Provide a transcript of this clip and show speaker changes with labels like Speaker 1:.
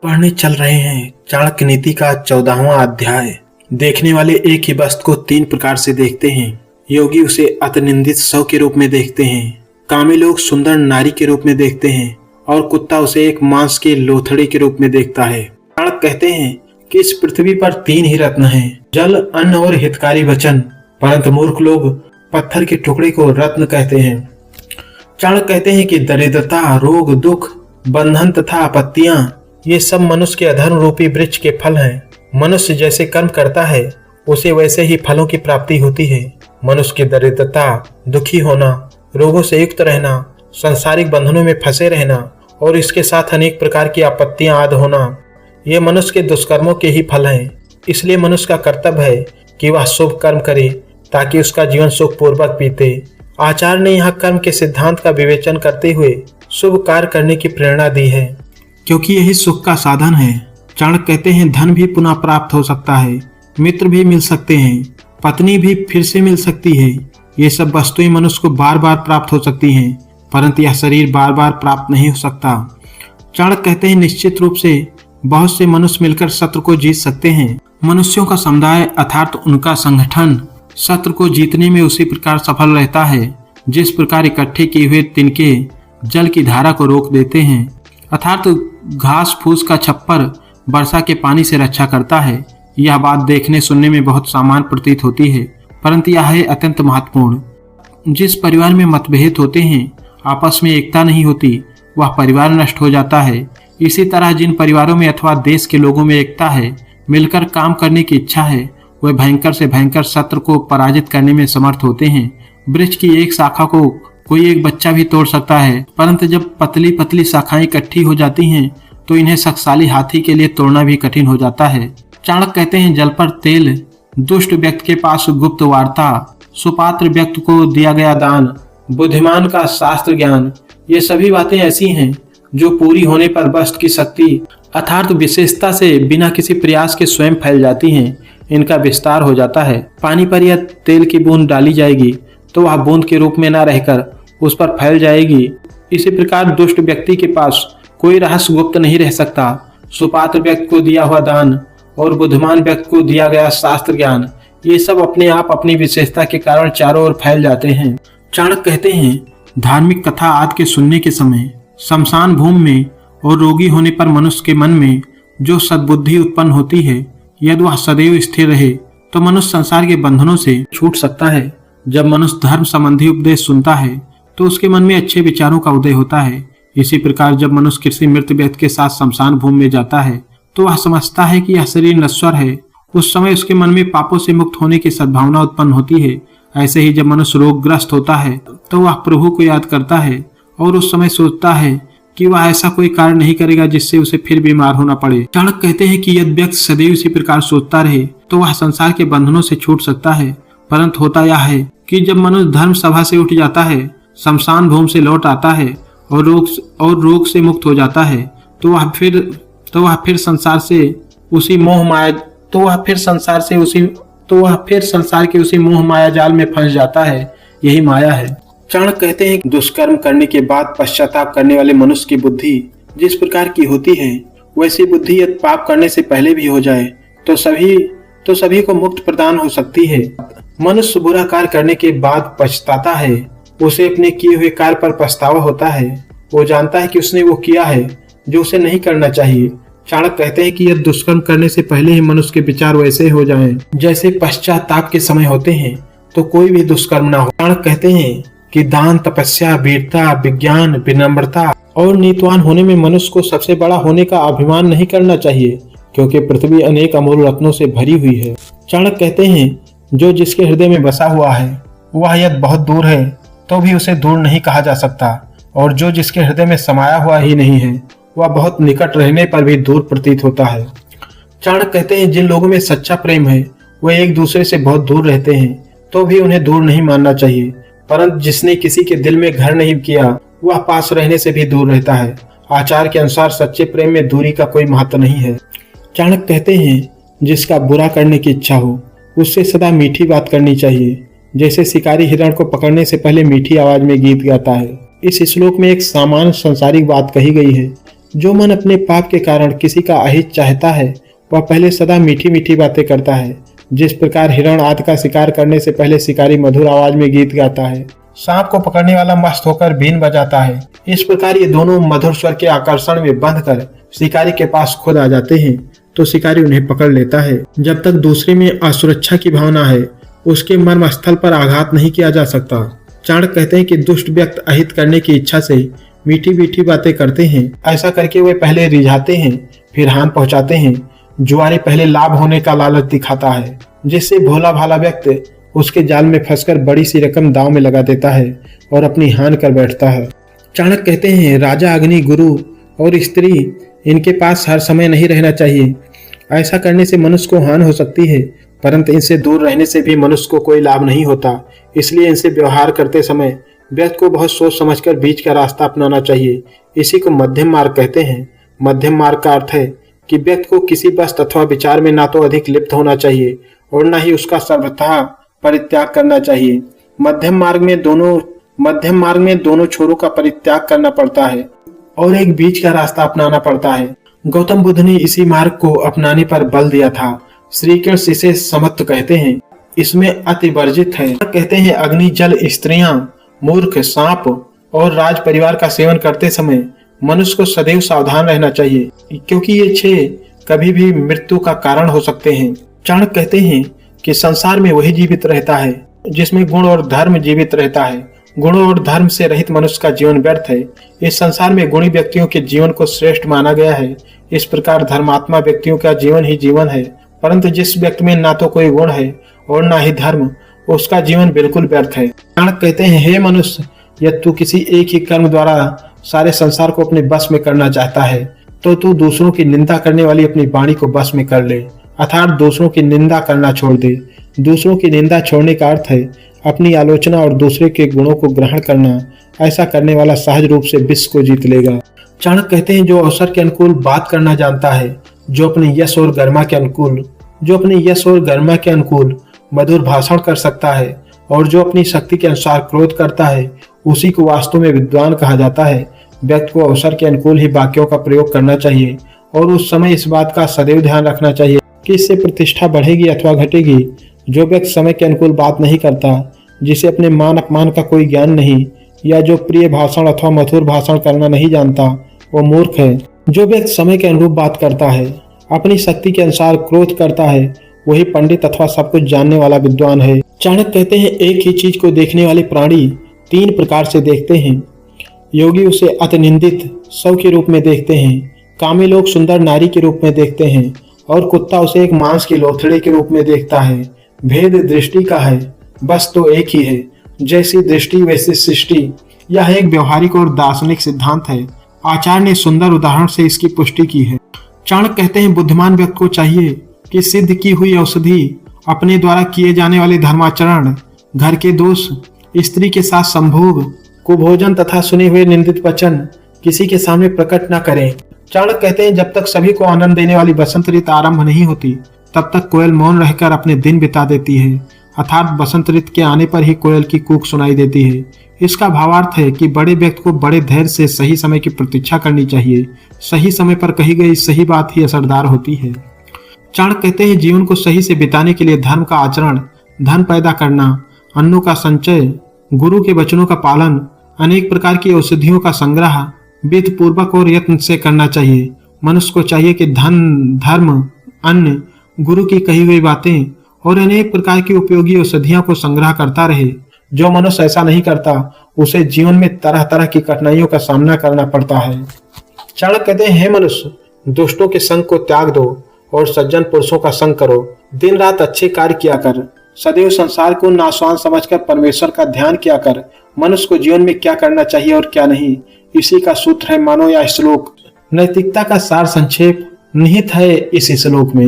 Speaker 1: पढ़ने चल रहे हैं चाणक्य नीति का 14वां अध्याय। देखने वाले एक ही वस्तु को 3 प्रकार से देखते हैं। योगी उसे अतिनिंदित शव के रूप में देखते हैं, कामी लोग सुंदर नारी के रूप में देखते हैं और कुत्ता उसे एक मांस के लोथड़े के रूप में देखता है। चाणक्य कहते हैं कि इस पृथ्वी पर 3 ही रत्न हैं, जल, अन्न और हितकारी वचन, परंतु मूर्ख लोग पत्थर के टुकड़े को रत्न कहते हैं। चाणक्य कहते हैं कि दरिद्रता, रोग, दुख, बंधन तथा आपत्तियां ये सब मनुष्य के अधर्म रूपी वृक्ष के फल हैं। मनुष्य जैसे कर्म करता है उसे वैसे ही फलों की प्राप्ति होती है। मनुष्य की दरिद्रता, दुखी होना, रोगों से युक्त रहना, सांसारिक बंधनों में फंसे रहना और इसके साथ अनेक प्रकार की आपत्तियां आदि होना, ये मनुष्य के दुष्कर्मों के ही फल हैं। इसलिए मनुष्य का कर्तव्य है कि वह शुभ कर्म करे ताकि उसका जीवन सुखपूर्वक बीते। आचार्य ने यहाँ कर्म के सिद्धांत का विवेचन करते हुए शुभ कार्य करने की प्रेरणा दी है, क्योंकि यही सुख का साधन है। चाणक्य कहते हैं धन भी पुनः प्राप्त हो सकता है, मित्र भी मिल सकते हैं, पत्नी भी फिर से मिल सकती है। ये सब वस्तुएं मनुष्य को बार बार प्राप्त हो सकती हैं, परंतु यह शरीर बार बार प्राप्त नहीं हो सकता। चाणक्य कहते हैं निश्चित रूप से बहुत से मनुष्य मिलकर शत्रु को जीत सकते हैं। मनुष्यों का समुदाय अर्थात उनका संगठन शत्रु को जीतने में उसी प्रकार सफल रहता है जिस प्रकार इकट्ठे किए हुए तिनके जल की धारा को रोक देते हैं, अर्थात घास फूस का छप्पर वर्षा के पानी से रक्षा करता है। यह बात देखने सुनने में बहुत सामान्य प्रतीत होती है, परंतु यह है अत्यंत महत्वपूर्ण। जिस परिवार में मतभेद होते हैं, आपस में एकता नहीं होती, वह परिवार नष्ट हो जाता है। इसी तरह जिन परिवारों में अथवा देश के लोगों में एकता है, मिलकर काम करने की इच्छा है, वे भयंकर से भयंकर शत्रु को पराजित करने में समर्थ होते हैं। वृक्ष की एक शाखा को कोई एक बच्चा भी तोड़ सकता है, परंतु जब पतली पतली शाखाएं इकट्ठी हो जाती हैं तो इन्हें शक्तिशाली हाथी के लिए तोड़ना भी कठिन हो जाता है। चाणक्य कहते हैं जल पर तेल, दुष्ट व्यक्ति के पास गुप्त वार्ता, सुपात्र व्यक्ति को दिया गया दान, बुद्धिमान का शास्त्र ज्ञान, ये सभी बातें ऐसी हैं जो पूरी होने पर वस्तु की शक्ति अर्थात विशेषता से बिना किसी प्रयास के स्वयं फैल जाती हैं। इनका विस्तार हो जाता है। पानी पर यह तेल की बूंद डाली जाएगी तो वह बूंद के रूप में न रहकर उस पर फैल जाएगी। इसी प्रकार दुष्ट व्यक्ति के पास कोई रहस्य गुप्त नहीं रह सकता। सुपात्र व्यक्ति को दिया हुआ दान और बुद्धिमान व्यक्ति को दिया गया शास्त्र ज्ञान, ये सब अपने आप अपनी विशेषता के कारण चारों ओर फैल जाते हैं। चाणक्य कहते हैं धार्मिक कथा आदि के सुनने के समय शमशान भूमि में और रोगी होने पर मनुष्य के मन में जो सद्बुद्धि उत्पन्न होती है, यदि वह सदैव स्थिर रहे तो मनुष्य संसार के बंधनों से छूट सकता है। जब मनुष्य धर्म संबंधी उपदेश सुनता है तो उसके मन में अच्छे विचारों का उदय होता है। इसी प्रकार जब मनुष्य किसी मृत व्यक्ति के साथ शमशान भूमि में जाता है तो वह समझता है कि यह शरीर नश्वर है। उस समय उसके मन में पापों से मुक्त होने की सद्भावना उत्पन्न होती है। ऐसे ही जब मनुष्य रोगग्रस्त होता है तो वह प्रभु को याद करता है और उस समय सोचता है कि वह ऐसा कोई कार्य नहीं करेगा जिससे उसे फिर बीमार होना पड़े। चाणक्य कहते हैं कि यदि व्यक्ति सदैव इसी प्रकार सोचता रहे तो वह संसार के बंधनों से छूट सकता है, परंतु होता यह है कि जब मनुष्य धर्म सभा से उठ जाता है, शमशान भूमि से लौट आता है और रोग से मुक्त हो जाता है तो वह फिर संसार के उसी मोह माया जाल में फंस जाता है। यही माया है। चाणक्य कहते हैं दुष्कर्म करने के बाद पश्चाताप करने वाले मनुष्य की बुद्धि जिस प्रकार की होती है, वैसी बुद्धि यदि पाप करने से पहले भी हो जाए तो सभी को मुक्त प्रदान हो सकती है। मनुष्य बुरा कार्य करने के बाद पछताता है, उसे अपने किए हुए कार्य पर पछतावा होता है। वो जानता है कि उसने वो किया है जो उसे नहीं करना चाहिए। चाणक्य कहते हैं कि यदि दुष्कर्म करने से पहले ही मनुष्य के विचार वैसे हो जाएं जैसे पश्चाताप के समय होते हैं तो कोई भी दुष्कर्म ना हो। चाणक्य कहते हैं कि दान, तपस्या, वीरता, विज्ञान, विनम्रता और नीतिवान होने में मनुष्य को सबसे बड़ा होने का अभिमान नहीं करना चाहिए, क्योंकि पृथ्वी अनेक अमूल्य रत्नों से भरी हुई है। चाणक्य कहते हैं जो जिसके हृदय में बसा हुआ है वह यदि बहुत दूर है तो भी उसे दूर नहीं कहा जा सकता, और जो जिसके हृदय में समाया हुआ ही नहीं है वह बहुत निकट रहने पर भी दूर प्रतीत होता है। चाणक्य कहते हैं जिन लोगों में सच्चा प्रेम है वह एक दूसरे से बहुत दूर रहते हैं तो भी उन्हें दूर नहीं मानना चाहिए, परंतु जिसने किसी के दिल में घर नहीं किया वह पास रहने से भी दूर रहता है। आचार्य के अनुसार सच्चे प्रेम में दूरी का कोई महत्व नहीं है। चाणक्य कहते हैं जिसका बुरा करने की इच्छा हो उससे सदा मीठी बात करनी चाहिए, जैसे शिकारी हिरण को पकड़ने से पहले मीठी आवाज में गीत गाता है। इस श्लोक में एक सामान्य संसारिक बात कही गई है जो मन अपने पाप के कारण किसी का अहित चाहता है वह पहले सदा मीठी मीठी बातें करता है। जिस प्रकार हिरण आदि का शिकार करने से पहले शिकारी मधुर आवाज में गीत गाता है, सांप को पकड़ने वाला मस्त होकर बीन बजाता है, इस प्रकार ये दोनों मधुर स्वर के आकर्षण में बंध कर शिकारी के पास खुद आ जाते हैं तो शिकारी उन्हें पकड़ लेता है। जब तक दूसरे में असुरक्षा की भावना है उसके मर्म स्थल पर आघात नहीं किया जा सकता। चाणक्य कहते हैं कि दुष्ट व्यक्ति अहित करने की इच्छा से मीठी मीठी बातें करते हैं। ऐसा करके वे पहले रिझाते हैं फिर हानि पहुंचाते हैं। जुआरी पहले लाभ होने का लालच दिखाता है, जिससे भोला भाला व्यक्ति उसके जाल में फंसकर बड़ी सी रकम दांव में लगा देता है और अपनी हानि कर बैठता है। चाणक्य कहते हैं राजा, अग्नि, गुरु और स्त्री इनके पास हर समय नहीं रहना चाहिए। ऐसा करने से मनुष्य को हानि हो सकती है, परंतु इनसे दूर रहने से भी मनुष्य को कोई लाभ नहीं होता। इसलिए इनसे व्यवहार करते समय व्यक्ति को बहुत सोच समझकर बीच का रास्ता अपनाना चाहिए। इसी को मध्यम मार्ग कहते हैं। मध्यम मार्ग का अर्थ है कि व्यक्ति को किसी वस्तु अथवा विचार में ना तो अधिक लिप्त होना चाहिए और न ही उसका सर्वथा परित्याग करना चाहिए। मध्यम मार्ग में दोनों छोरों का परित्याग करना पड़ता है और एक बीच का रास्ता अपनाना पड़ता है। गौतम बुद्ध ने इसी मार्ग को अपनाने पर बल दिया था। श्री कृष्ण इसे समत्व कहते हैं। इसमें अति वर्जित है। कहते हैं अग्नि, जल, स्त्रियां, मूर्ख, सांप और राज परिवार का सेवन करते समय मनुष्य को सदैव सावधान रहना चाहिए, क्योंकि ये 6 कभी भी मृत्यु का कारण हो सकते हैं। चाणक्य कहते हैं कि संसार में वही जीवित रहता है जिसमें गुण और धर्म जीवित रहता है। गुणों और धर्म से रहित मनुष्य का जीवन व्यर्थ है। इस संसार में गुणी व्यक्तियों के जीवन को श्रेष्ठ माना गया है। इस प्रकार धर्मात्मा व्यक्तियों का जीवन ही जीवन है, परंतु जिस व्यक्ति में ना तो कोई गुण है और ना ही धर्म, उसका जीवन बिल्कुल व्यर्थ है। चाणक्य कहते हैं हे मनुष्य, यदि तू किसी एक ही कर्म द्वारा सारे संसार को अपने बस में करना चाहता है तो तू दूसरों की निंदा करने वाली अपनी वाणी को बस में कर ले, अर्थात दूसरों की निंदा करना छोड़ दे। दूसरों की निंदा छोड़ने का अर्थ है अपनी आलोचना और दूसरे के गुणों को ग्रहण करना। ऐसा करने वाला सहज रूप से विश्व को जीत लेगा। चाणक्य कहते हैं जो अवसर के अनुकूल बात करना जानता है, जो अपने यश और गरिमा के अनुकूल मधुर भाषण कर सकता है और जो अपनी शक्ति के अनुसार क्रोध करता है, उसी को वास्तव में विद्वान कहा जाता है। व्यक्ति को अवसर के अनुकूल ही वाक्यों का प्रयोग करना चाहिए और उस समय इस बात का सदैव ध्यान रखना चाहिए कि इससे प्रतिष्ठा बढ़ेगी अथवा घटेगी। जो व्यक्ति समय के अनुकूल बात नहीं करता, जिसे अपने मान अपमान का कोई ज्ञान नहीं, या जो प्रिय भाषण अथवा मधुर भाषण करना नहीं जानता, वो मूर्ख है। जो व्यक्ति समय के अनुरूप बात करता है, अपनी शक्ति के अनुसार क्रोध करता है, वही पंडित अथवा सब कुछ जानने वाला विद्वान है। चाणक्य कहते हैं एक ही चीज को देखने वाले प्राणी 3 प्रकार से देखते हैं। योगी उसे अति निंदित शव के रूप में देखते हैं, कामी लोग सुंदर नारी के रूप में देखते हैं और कुत्ता उसे एक मांस की लोथड़े के रूप में देखता है। भेद दृष्टि का है, बस तो एक ही है। जैसी दृष्टि वैसी सृष्टि, यह एक व्यवहारिक और दार्शनिक सिद्धांत है। आचार्य ने सुंदर उदाहरण से इसकी पुष्टि की है। चाणक्य कहते हैं बुद्धिमान व्यक्ति को चाहिए कि सिद्ध की हुई औषधि, अपने द्वारा किए जाने वाले धर्माचरण, घर के दोष, स्त्री के साथ संभोग, कुभोजन तथा सुने हुए निंदित वचन किसी के सामने प्रकट न करें। चाणक्य कहते हैं जब तक सभी को आनंद देने वाली बसंत ऋतु आरंभ नहीं होती तब तक कोयल मौन रहकर अपने दिन बिता देती है, अर्थात बसंत ऋतु के आने पर ही कोयल की कूक सुनाई देती है। इसका भावार्थ है कि बड़े व्यक्ति को बड़े धैर्य से सही समय की प्रतीक्षा करनी चाहिए। सही समय पर कही गई सही बात ही असरदार होती है। चाणक्य कहते हैं जीवन को सही से बिताने के लिए धर्म का आचरण, धन पैदा करना, अन्नों का संचय, गुरु के वचनों का पालन, अनेक प्रकार की औषधियों का संग्रह विधि पूर्वक और यत्न से करना चाहिए। मनुष्य को चाहिए कि धन, धर्म, अन्न, गुरु की कही हुई बातें और अनेक प्रकार की उपयोगी औषधियों को संग्रह करता रहे। जो मनुष्य ऐसा नहीं करता उसे जीवन में तरह तरह की कठिनाइयों का सामना करना पड़ता है। चाणक्य कहते हैं हे मनुष्य, दुष्टों के संग को त्याग दो और सज्जन पुरुषों का संग करो। दिन रात अच्छे कार्य किया कर, सदैव संसार को नाशवान समझकर परमेश्वर का ध्यान किया कर। मनुष्य को जीवन में क्या करना चाहिए और क्या नहीं, इसी का सूत्र है मानो या श्लोक। नैतिकता का सार संक्षेप निहित है इस श्लोक में।